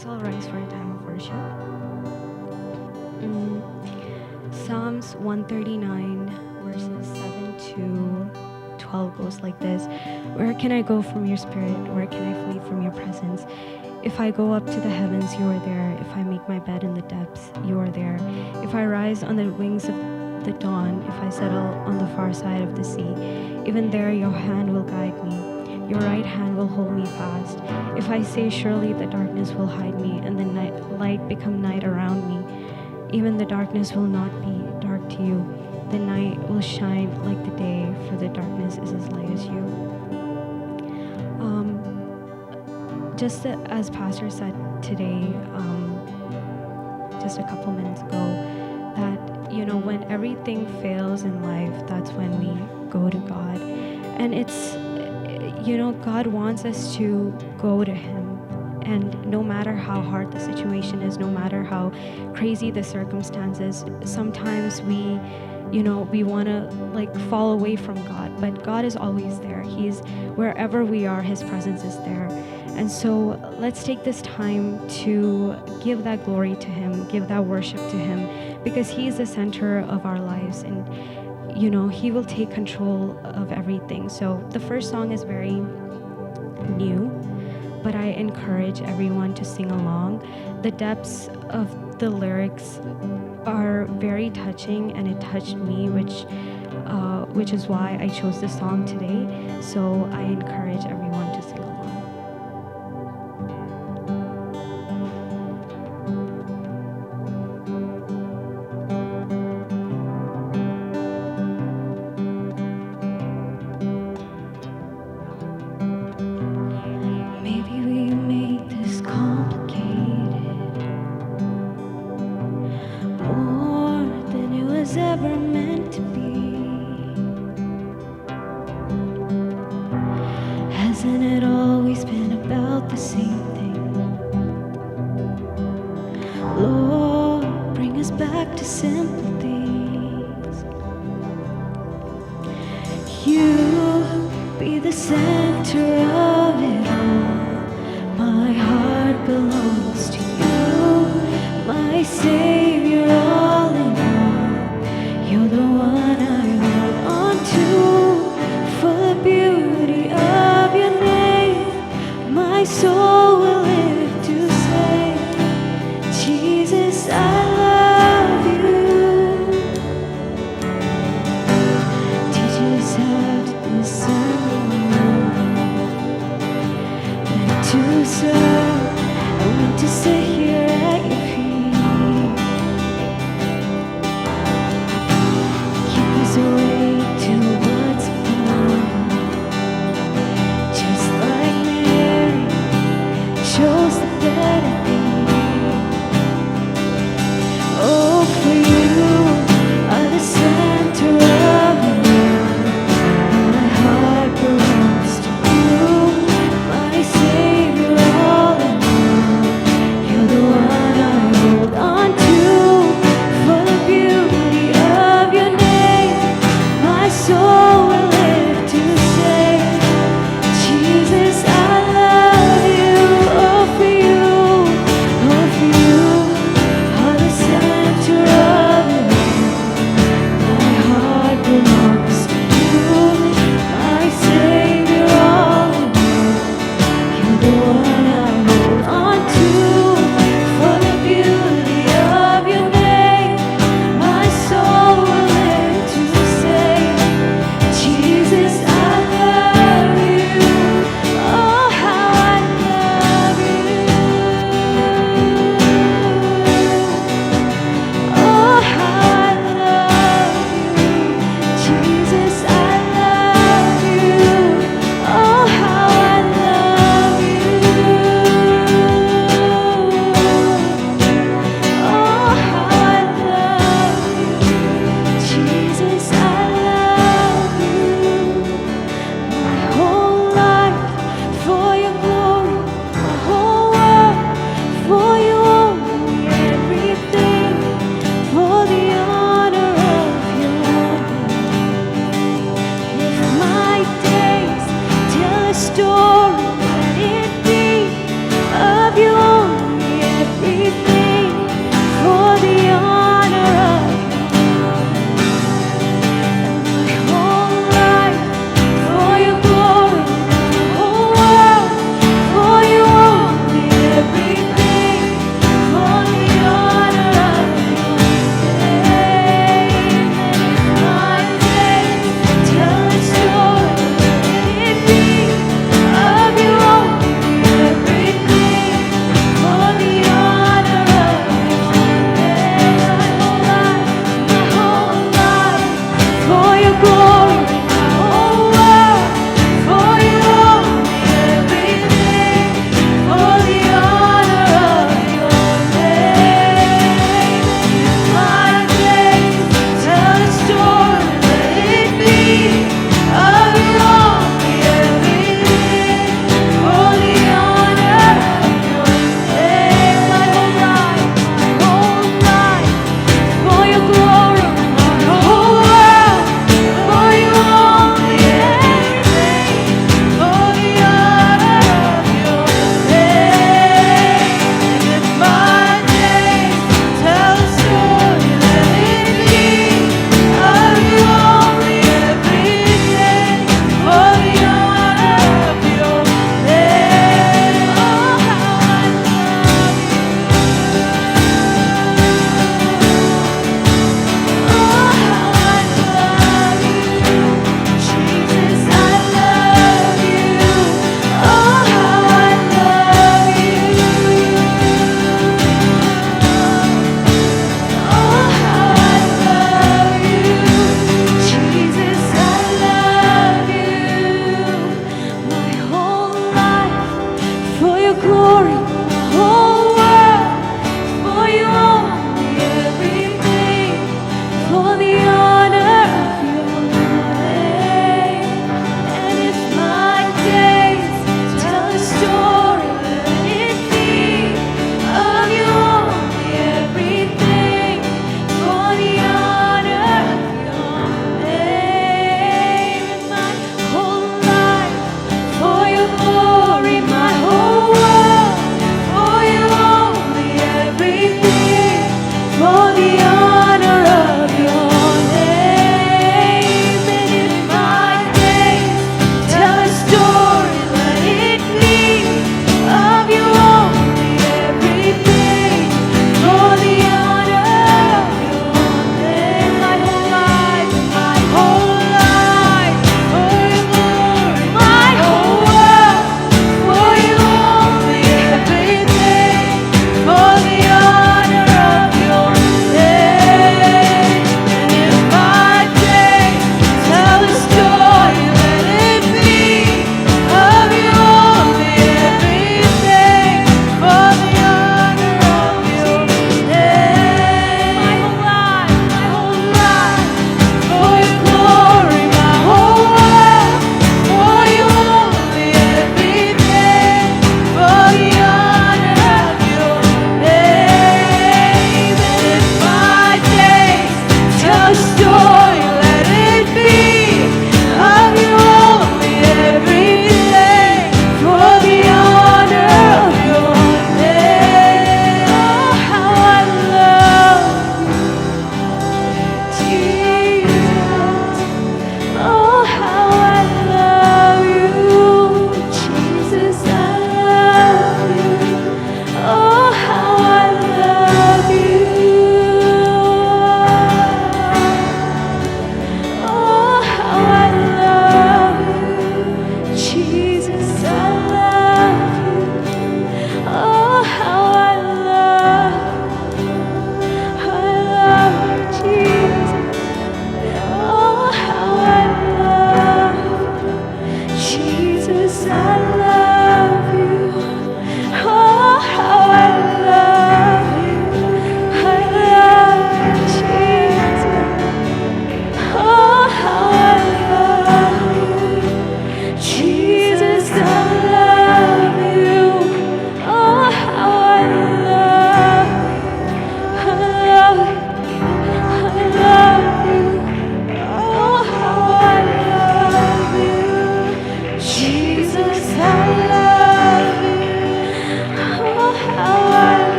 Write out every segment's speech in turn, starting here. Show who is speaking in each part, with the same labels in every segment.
Speaker 1: So I'll rise for a time of worship. Mm, Psalms 139, verses 7 to 12 goes like this. Where can I go from your spirit? Where can I flee from your presence? If I go up to the heavens, you are there. If I make my bed in the depths, you are there. If I rise on the wings of the dawn, if I settle on the far side of the sea, even there your hand will guide me. Your right hand will hold me fast. If I say, surely the darkness will hide me, and the light become night around me, even the darkness will not be dark to you. The night will shine like the day, for the darkness is as light as you. Just as Pastor said today, just a couple minutes ago, that, when everything fails in life, that's when we go to God. And it's, God wants us to go to Him. And no matter how hard the situation is, no matter how crazy the circumstances, sometimes we want to fall away from God, but God is always there. He's wherever we are, His presence is there. And so let's take this time to give that glory to Him, give that worship to Him, because He is the center of our lives, and He will take control of everything. So the first song is very new, but I encourage everyone to sing along. The depths of the lyrics are very touching, and it touched me, which is why I chose this song today. So I encourage everyone to sing along. Maybe we made this complicated, more than it was ever meant to be. Hasn't it always been about the same thing? Lord, bring us back to simple things. You be the center of it all. My heart belongs to you, my Savior, all in all. You're the one I hold on to, for the beauty of your name. My soul will live to say, Jesus, I love you. Teach us how to discern when to serve and when to sit here at your feet. Keep us awake to what's coming, just like Mary chose the better thing. Oh, for you are the center of it all. My heart belongs to you, my Savior, all in all. You're the one I hold on to, for the beauty of your name. My soul will live to say, Jesus, I love you. Oh, for you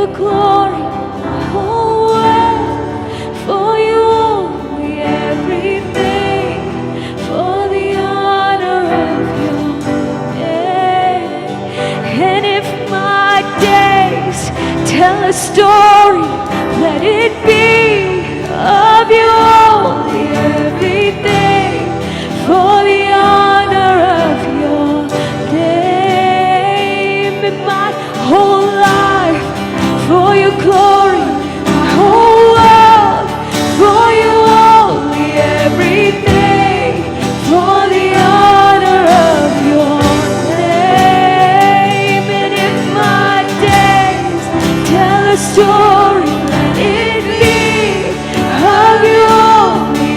Speaker 1: your glory, my whole world, for you only, everything, for the honor of your name. And if my days tell a story, let it be of you only, everything, for the honor of your name. And my whole life, for your glory, my whole world, for you only, everything, for the honor of your name. And if my days tell a story, let it be of you only,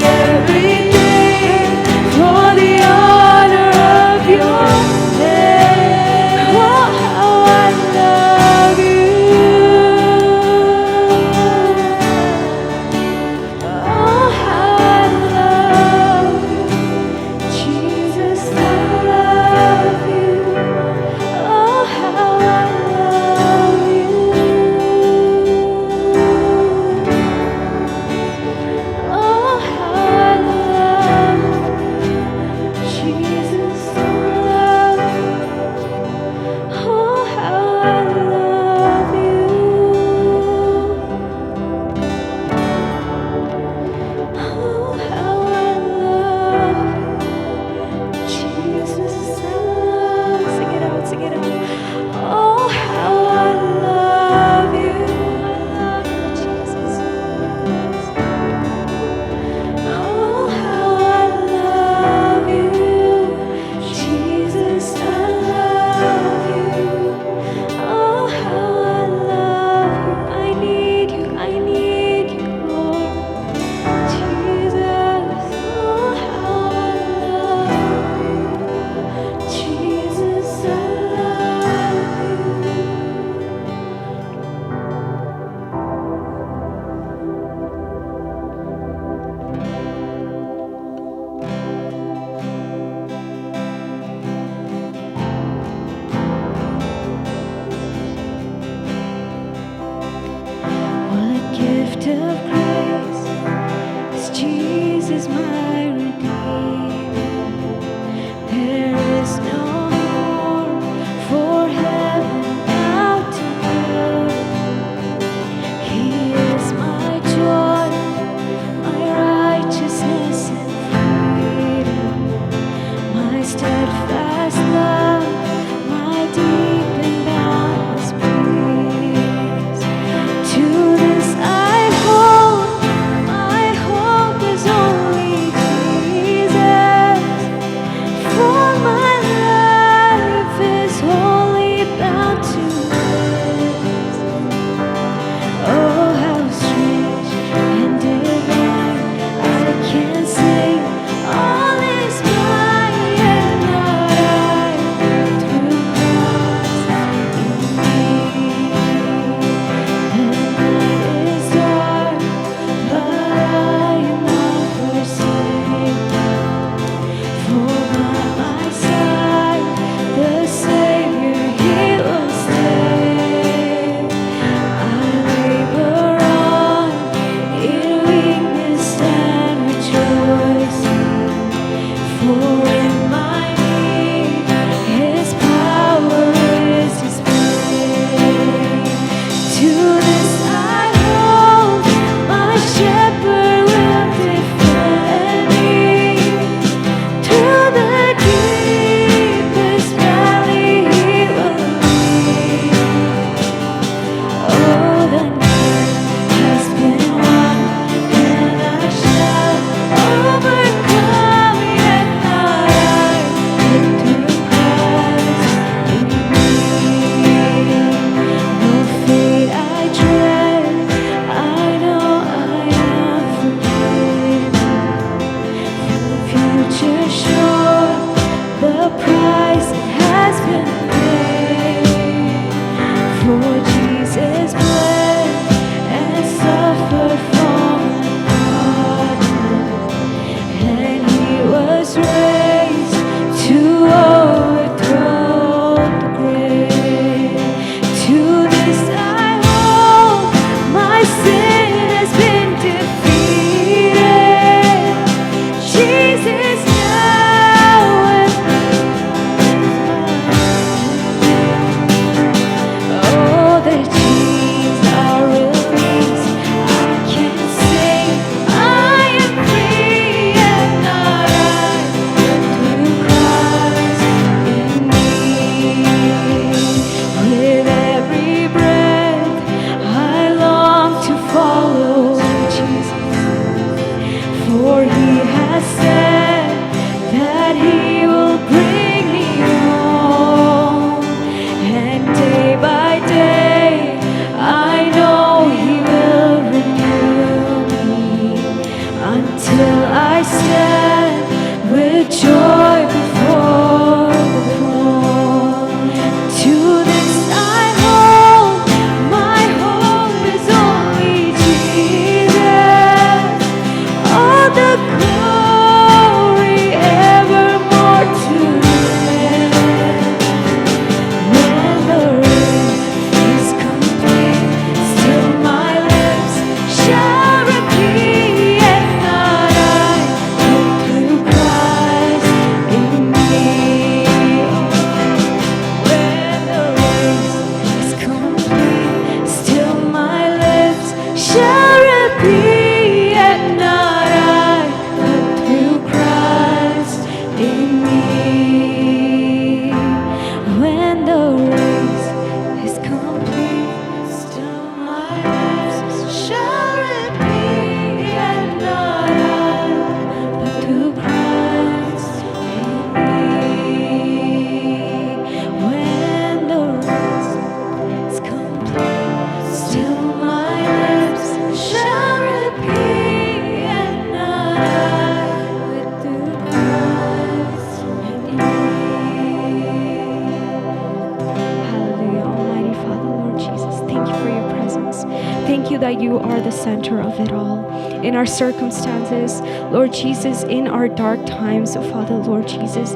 Speaker 1: you that you are the center of it all. In our circumstances, Lord Jesus, in our dark times, Father, Lord Jesus,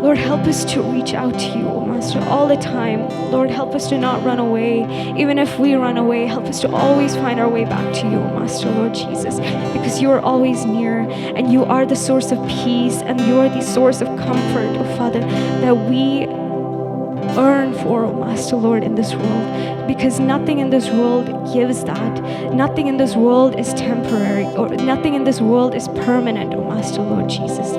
Speaker 1: Lord, help us to reach out to you, oh Master, all the time. Lord, help us to not run away. Even if we run away, help us to always find our way back to you, oh Master, Lord Jesus, because you are always near, and you are the source of peace, and you are the source of comfort, oh Father, that we earn for, oh Master, Lord, in this world, because nothing in this world gives that. Nothing in this world is temporary, or nothing in this world is permanent, oh Master, Lord Jesus.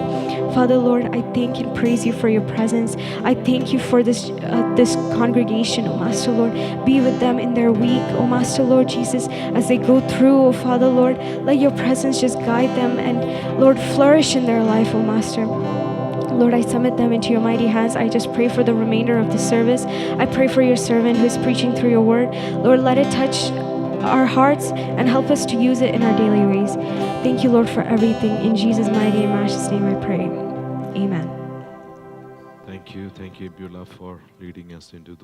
Speaker 1: Father, Lord, I thank and praise you for your presence. I thank you for this congregation, oh Master, Lord. Be with them in their week, oh Master, Lord Jesus, as they go through, oh Father, Lord. Let your presence just guide them and, Lord, flourish in their life, oh Master. Lord, I submit them into your mighty hands. I just pray for the remainder of the service. I pray for your servant who is preaching through your word. Lord, let it touch our hearts and help us to use it in our daily ways. Thank you, Lord, for everything. In Jesus' mighty and matchless name I pray. Amen.
Speaker 2: Thank you, Beulah, for leading us into